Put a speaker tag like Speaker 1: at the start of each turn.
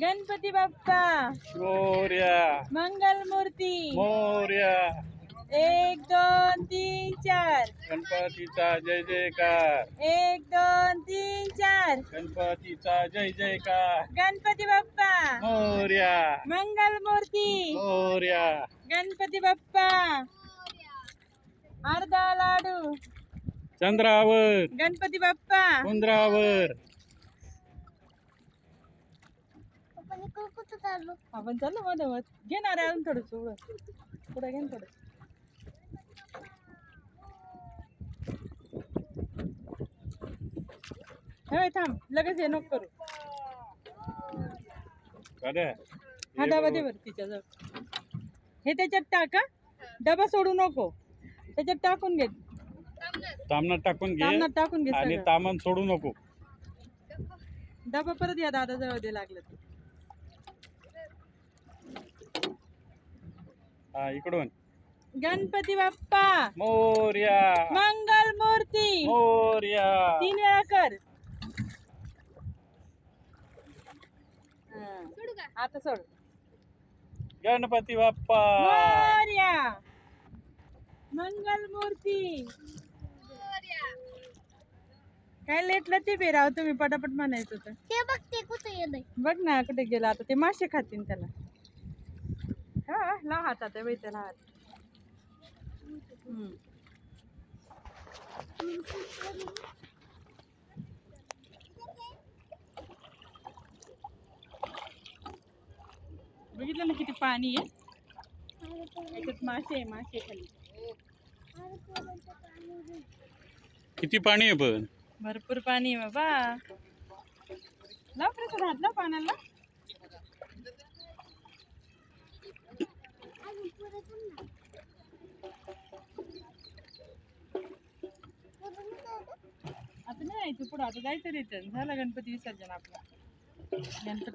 Speaker 1: गणपती बाप्पा
Speaker 2: मोरया,
Speaker 1: मंगल मूर्ती
Speaker 2: मोरया,
Speaker 1: 1 2 3 4
Speaker 2: गणपतीचा जय जयकार,
Speaker 1: 1 2 3 4
Speaker 2: गणपतीचा जय जयकार,
Speaker 1: गणपती बाप्पा
Speaker 2: मोरया,
Speaker 1: मंगल मूर्ती
Speaker 2: मोरया,
Speaker 1: गणपती बाप्पा अर्धा लाडू
Speaker 2: चंद्रावर,
Speaker 1: गणपती बाप्पा
Speaker 2: उंदरावर.
Speaker 1: आपण चाललो मध्ये घेणार आहे अजून थोडं पुढे घेऊन थोडं हे थांब लगेच हे नको करू हा डबा दे बरं तिच्याजवळ हे त्याच्यात टाका डबा सोडू नको त्याच्यात टाकून घे
Speaker 2: तामणात टाकून घे
Speaker 1: तामणात टाकून घे
Speaker 2: आणि
Speaker 1: सगळं.
Speaker 2: तामण सोडू नको.
Speaker 1: डबा परत या दादा जवळ दे लागलं ते.
Speaker 2: हा इकडून
Speaker 1: गणपती बाप्पा
Speaker 2: मोरया,
Speaker 1: मंगल मूर्ती
Speaker 2: मोरया,
Speaker 1: 3 वेळा कर आता सोड
Speaker 2: गणपती बाप्पा
Speaker 1: मोरया मंगल मूर्ती काय लेटलं ते बेराव तुम्ही पटापट म्हणायचं तर
Speaker 3: ते बघ ते कुठे गेलंय
Speaker 1: बघ ना कुठे गेला आता ते मासे खातील त्याला हा लाव हातात आहे बाई त्याला हात बघितलं ना किती पाणी आहे त्याच्यात मासे आहे मासे खाली
Speaker 2: किती पाणी आहे पण
Speaker 1: भरपूर पाणी आहे बाबा लाव कसं घातलं पाण्याला आता नाही जायचं पुढं आता जायचं रिटर्न झालं गणपती विसर्जन आपला गणपती